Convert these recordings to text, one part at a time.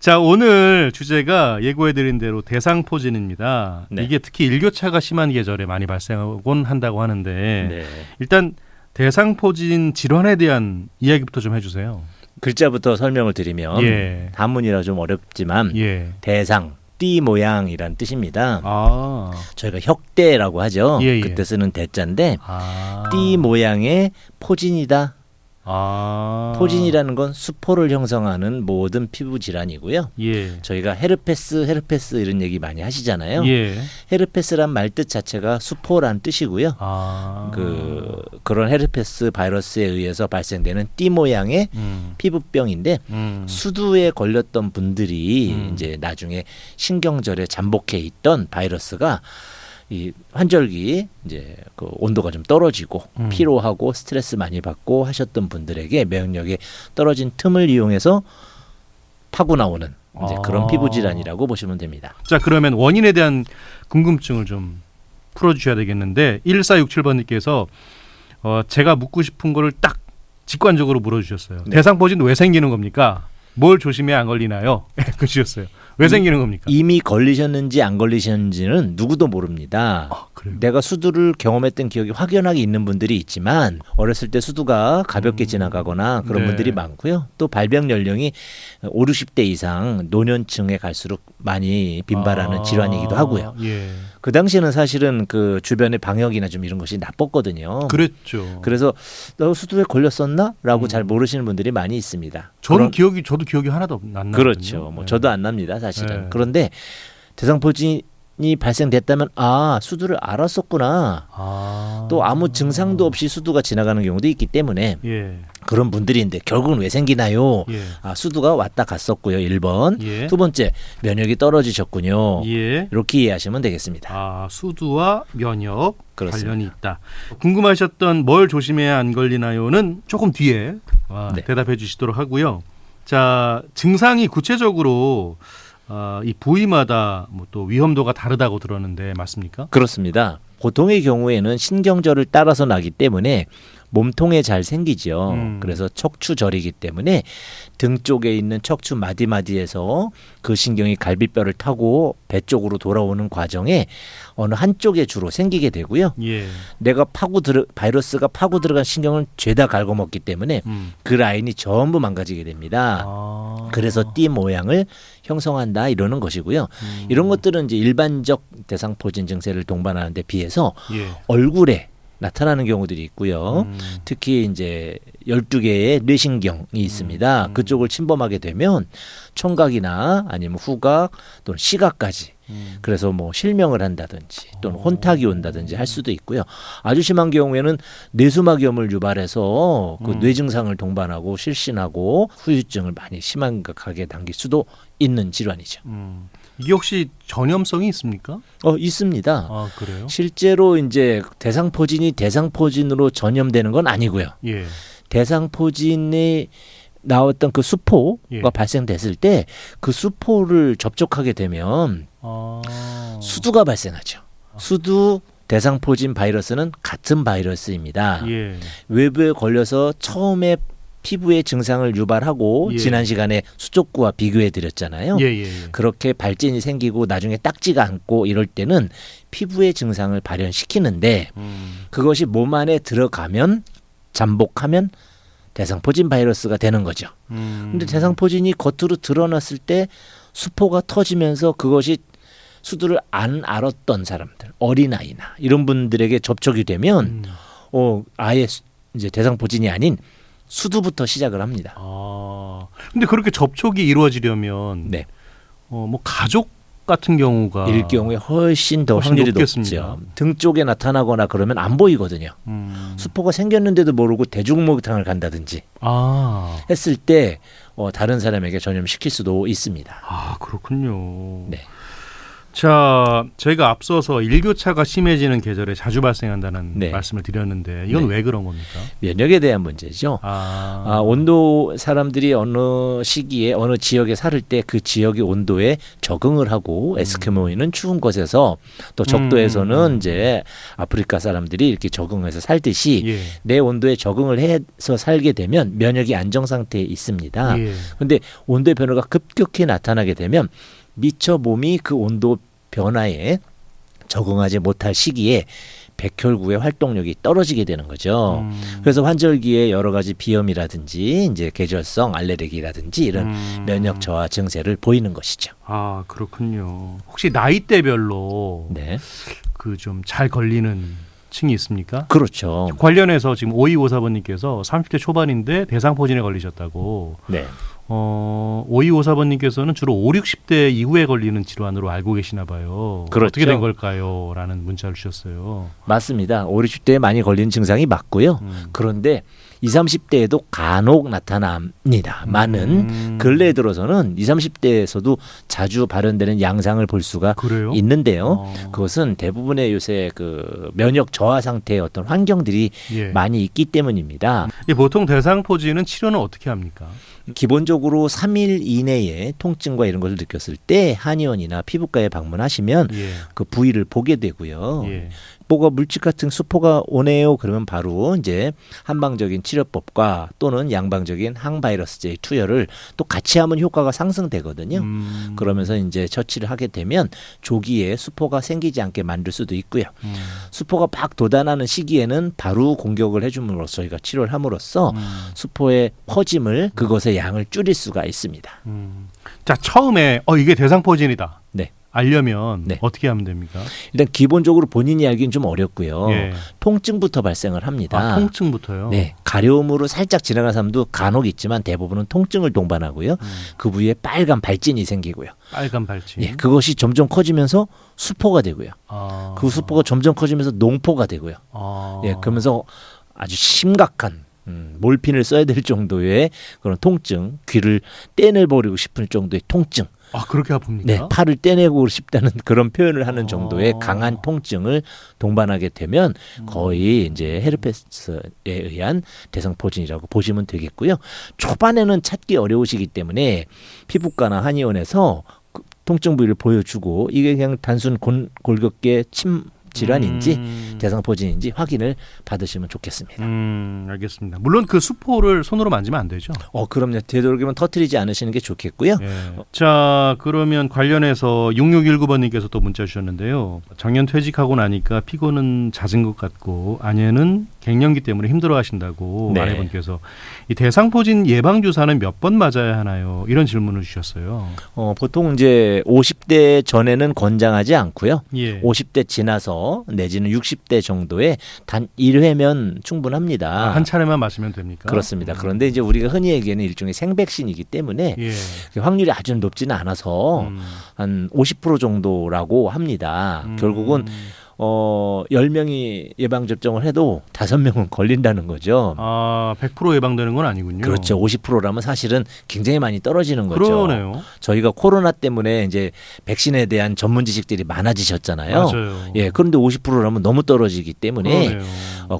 자, 오늘 주제가 예고해드린 대로 대상포진입니다. 네. 이게 특히 일교차가 심한 계절에 많이 발생하곤 한다고 하는데 네. 일단 대상포진 질환에 대한 이야기부터 좀 해주세요. 글자부터 설명을 드리면 예. 한문이라 좀 어렵지만 예. 대상, 띠 모양이란 뜻입니다. 아. 저희가 혁대라고 하죠. 예, 예. 그때 쓰는 대자인데 아. 띠 모양의 포진이다. 아. 포진이라는 건 수포를 형성하는 모든 피부 질환이고요. 예. 저희가 헤르페스 이런 얘기 많이 하시잖아요. 예. 헤르페스란 말뜻 자체가 수포란 뜻이고요. 아. 그런 헤르페스 바이러스에 의해서 발생되는 띠 모양의 피부병인데 수두에 걸렸던 분들이 이제 나중에 신경절에 잠복해 있던 바이러스가 이 환절기 이제 그 온도가 좀 떨어지고 피로하고 스트레스 많이 받고 하셨던 분들에게 면역력이 떨어진 틈을 이용해서 파고 나오는 이제 그런 피부 질환이라고 보시면 됩니다. 자, 그러면 원인에 대한 궁금증을 좀 풀어주셔야 되겠는데 1467번님께서 제가 묻고 싶은 거를 딱 직관적으로 물어주셨어요. 네. 대상포진 왜 생기는 겁니까? 뭘 조심해야 안 걸리나요? 그러셨어요. 왜 생기는 겁니까? 이미 걸리셨는지 안 걸리셨는지는 누구도 모릅니다. 그래요? 내가 수두를 경험했던 기억이 확연하게 있는 분들이 있지만 어렸을 때 수두가 가볍게 지나가거나 그런 네. 분들이 많고요. 또 발병 연령이 5, 60대 이상 노년층에 갈수록 많이 빈발하는 질환이기도 하고요. 예. 그 당시에는 사실은 그 주변의 방역이나 좀 이런 것이 나빴거든요. 그랬죠. 그래서 너 수두에 걸렸었나? 라고 잘 모르시는 분들이 많이 있습니다. 저도 기억이 하나도 안 나거든요. 그렇죠. 네. 저도 안 납니다, 사실은. 네. 그런데 대상포진이 발생됐다면 수두를 알았었구나. 또 아무 증상도 없이 수두가 지나가는 경우도 있기 때문에 예. 그런 분들인데 결국은 왜 생기나요? 예. 수두가 왔다 갔었고요. 1번. 예. 두 번째, 면역이 떨어지셨군요. 예. 이렇게 이해하시면 되겠습니다. 수두와 면역 그렇습니다. 관련이 있다. 궁금하셨던 뭘 조심해야 안 걸리나요는 조금 뒤에 네. 대답해 주시도록 하고요. 자, 증상이 구체적으로 이 부위마다 뭐 또 위험도가 다르다고 들었는데 맞습니까? 그렇습니다. 보통의 경우에는 신경절을 따라서 나기 때문에 몸통에 잘 생기죠. 그래서 척추절이기 때문에 등 쪽에 있는 척추 마디마디에서 그 신경이 갈비뼈를 타고 배 쪽으로 돌아오는 과정에 어느 한쪽에 주로 생기게 되고요. 예. 내가 바이러스가 파고 들어간 신경을 죄다 갉아먹기 때문에 그 라인이 전부 망가지게 됩니다. 그래서 띠 모양을 형성한다 이러는 것이고요. 이런 것들은 이제 일반적 대상포진 증세를 동반하는 데 비해서 예. 얼굴에 나타나는 경우들이 있고요. 특히 이제 12개의 뇌신경이 있습니다. 그쪽을 침범하게 되면 청각이나 아니면 후각 또는 시각까지 그래서 뭐 실명을 한다든지 또는 혼탁이 온다든지 할 수도 있고요. 아주 심한 경우에는 뇌수막염을 유발해서 그 뇌증상을 동반하고 실신하고 후유증을 많이 심하게 당길 수도 있는 질환이죠. 이게 혹시 전염성이 있습니까? 있습니다. 그래요? 실제로 이제 대상포진이 대상포진으로 전염되는 건 아니고요. 예. 대상포진이 나왔던 그 수포가 예. 발생됐을 때 그 수포를 접촉하게 되면 수두가 발생하죠. 수두 대상포진 바이러스는 같은 바이러스입니다. 예. 외부에 걸려서 처음에 피부의 증상을 유발하고 예. 지난 시간에 수족구와 비교해 드렸잖아요. 예. 그렇게 발진이 생기고 나중에 딱지가 않고 이럴 때는 피부의 증상을 발현시키는데 그것이 몸 안에 들어가면 잠복하면 대상포진 바이러스가 되는 거죠. 근데 대상포진이 겉으로 드러났을 때 수포가 터지면서 그것이 수두를 안 알았던 사람들, 어린아이나 이런 분들에게 접촉이 되면 아예 이제 대상포진이 아닌 수두부터 시작을 합니다. 근데 그렇게 접촉이 이루어지려면 네. 뭐 가족 같은 경우가 일 경우에 훨씬 더 훨씬 확률이 높겠습니다. 높죠. 등 쪽에 나타나거나 그러면 안 보이거든요. 수포가 생겼는데도 모르고 대중목욕탕을 간다든지 했을 때 다른 사람에게 전염시킬 수도 있습니다. 그렇군요. 네. 자, 저희가 앞서서 일교차가 심해지는 계절에 자주 발생한다는 네. 말씀을 드렸는데 이건 네. 왜 그런 겁니까? 면역에 대한 문제죠. 온도 사람들이 어느 시기에 어느 지역에 살을 때 그 지역의 온도에 적응을 하고 에스키모인은 추운 곳에서 또 적도에서는 이제 아프리카 사람들이 이렇게 적응해서 살듯이 예. 내 온도에 적응을 해서 살게 되면 면역이 안정 상태에 있습니다. 예. 그런데 온도의 변화가 급격히 나타나게 되면 미처 몸이 그 온도 변화에 적응하지 못할 시기에 백혈구의 활동력이 떨어지게 되는 거죠. 그래서 환절기에 여러 가지 비염이라든지 이제 계절성 알레르기라든지 이런 면역 저하 증세를 보이는 것이죠. 아, 그렇군요. 혹시 나이대별로 네, 그 좀 잘 걸리는 층이 있습니까? 그렇죠. 관련해서 지금 5254번님께서 30대 초반인데 대상포진에 걸리셨다고. 네, 5254번님께서는 주로 5, 60대 이후에 걸리는 질환으로 알고 계시나 봐요. 그렇죠. 어떻게 된 걸까요? 라는 문자를 주셨어요. 맞습니다. 5, 60대에 많이 걸리는 증상이 맞고요. 그런데 20, 30대에도 간혹 나타납니다만은 근래에 들어서는 20, 30대에서도 자주 발현되는 양상을 볼 수가 그래요? 있는데요. 그것은 대부분의 요새 그 면역 저하 상태의 어떤 환경들이 예. 많이 있기 때문입니다. 보통 대상포진은 치료는 어떻게 합니까? 기본적으로 3일 이내에 통증과 이런 것을 느꼈을 때 한의원이나 피부과에 방문하시면 예. 그 부위를 보게 되고요. 예. 뭐가 물집 같은 수포가 오네요. 그러면 바로 이제 한방적인 치료법과 또는 양방적인 항바이러스제의 투여를 또 같이 하면 효과가 상승되거든요. 그러면서 이제 처치를 하게 되면 조기에 수포가 생기지 않게 만들 수도 있고요. 수포가 막 돋아나는 시기에는 바로 공격을 해줌으로써 저희가 치료를 함으로써 수포의 퍼짐을 그것의 양을 줄일 수가 있습니다. 자, 처음에 이게 대상포진이다. 네. 알려면 네. 어떻게 하면 됩니까? 일단 기본적으로 본인이 알기는 좀 어렵고요. 예. 통증부터 발생을 합니다. 통증부터요? 네, 가려움으로 살짝 지나간 사람도 간혹 있지만 대부분은 통증을 동반하고요. 그 부위에 빨간 발진이 생기고요. 빨간 발진. 예, 그것이 점점 커지면서 수포가 되고요. 아. 그 수포가 점점 커지면서 농포가 되고요. 예, 그러면서 아주 심각한 몰핀을 써야 될 정도의 그런 통증, 귀를 떼내버리고 싶을 정도의 통증. 그렇게 아픕니까? 네, 팔을 떼내고 싶다는 그런 표현을 하는 정도의 강한 통증을 동반하게 되면 거의 이제 헤르페스에 의한 대상포진이라고 보시면 되겠고요. 초반에는 찾기 어려우시기 때문에 피부과나 한의원에서 그 통증 부위를 보여주고 이게 그냥 단순 골격계 침 질환인지 대상포진인지 확인을 받으시면 좋겠습니다. 알겠습니다. 물론 그 수포를 손으로 만지면 안 되죠. 그럼요. 되도록이면 터뜨리지 않으시는 게 좋겠고요. 예. 자, 그러면 관련해서 6619번님께서 또 문자 주셨는데요. 작년 퇴직하고 나니까 피곤은 잦은 것 같고 아내는 갱년기 때문에 힘들어하신다고 네. 아내분께서 이 대상포진 예방 주사는 몇 번 맞아야 하나요? 이런 질문을 주셨어요. 보통 이제 50대 전에는 권장하지 않고요. 예. 50대 지나서 내지는 60대 정도에 단 1회면 충분합니다. 한 차례만 마시면 됩니까? 그렇습니다. 그런데 이제 우리가 흔히 얘기하는 일종의 생백신이기 때문에 예. 확률이 아주 높지는 않아서 한 50% 정도라고 합니다. 결국은 10명이 예방접종을 해도 5명은 걸린다는 거죠. 100% 예방되는 건 아니군요. 그렇죠. 50%라면 사실은 굉장히 많이 떨어지는 거죠. 그러네요. 저희가 코로나 때문에 이제 백신에 대한 전문 지식들이 많아지셨잖아요. 맞아요. 예, 그런데 50%라면 너무 떨어지기 때문에 그러네요.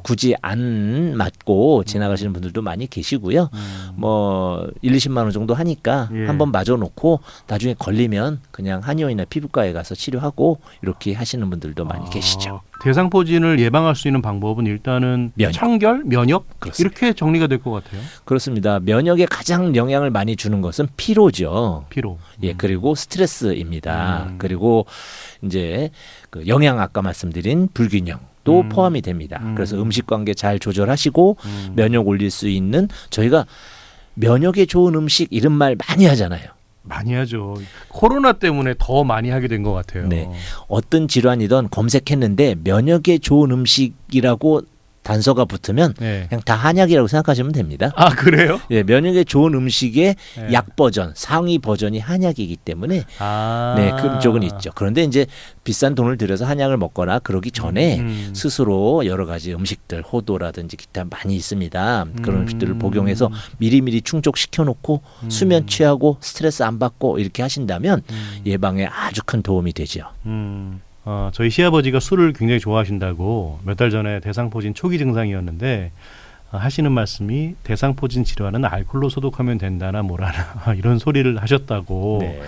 굳이 안 맞고 지나가시는 분들도 많이 계시고요. 1, 20만 원 정도 하니까 예. 한번 맞아놓고 나중에 걸리면 그냥 한의원이나 피부과에 가서 치료하고 이렇게 하시는 분들도 많이 계시죠. 대상포진을 예방할 수 있는 방법은 일단은 면역. 청결, 면역 그렇습니다. 이렇게 정리가 될 것 같아요. 그렇습니다. 면역에 가장 영향을 많이 주는 것은 피로죠. 피로. 예, 그리고 스트레스입니다. 그리고 이제 그 영양 아까 말씀드린 불균형. 또 포함이 됩니다. 그래서 음식 관계 잘 조절하시고 면역 올릴 수 있는 저희가 면역에 좋은 음식 이런 말 많이 하잖아요. 많이 하죠. 코로나 때문에 더 많이 하게 된 것 같아요. 네. 어떤 질환이든 검색했는데 면역에 좋은 음식이라고 단서가 붙으면 네. 그냥 다 한약이라고 생각하시면 됩니다. 아 그래요? 예, 면역에 좋은 음식의 네. 약 버전, 상위 버전이 한약이기 때문에 아. 네, 그쪽은 있죠. 그런데 이제 비싼 돈을 들여서 한약을 먹거나 그러기 전에 스스로 여러 가지 음식들, 호도라든지 기타 많이 있습니다. 그런 음식들을 복용해서 미리미리 충족시켜 놓고 수면 취하고 스트레스 안 받고 이렇게 하신다면 예방에 아주 큰 도움이 되죠. 저희 시아버지가 술을 굉장히 좋아하신다고 몇 달 전에 대상포진 초기 증상이었는데 하시는 말씀이 대상포진 질환은 알코올로 소독하면 된다나 뭐라나 이런 소리를 하셨다고. 네.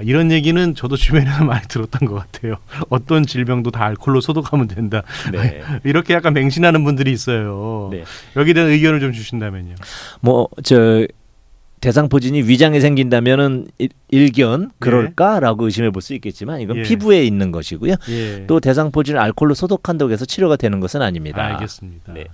이런 얘기는 저도 주변에서 많이 들었던 것 같아요. 어떤 질병도 다 알코올로 소독하면 된다. 네. 이렇게 약간 맹신하는 분들이 있어요. 네. 여기에 대한 의견을 좀 주신다면요. 뭐 저 대상포진이 위장에 생긴다면은 일견 그럴까라고 의심해 볼 수 있겠지만 이건 예. 피부에 있는 것이고요. 예. 또 대상포진을 알코올로 소독한다고 해서 치료가 되는 것은 아닙니다. 알겠습니다. 네.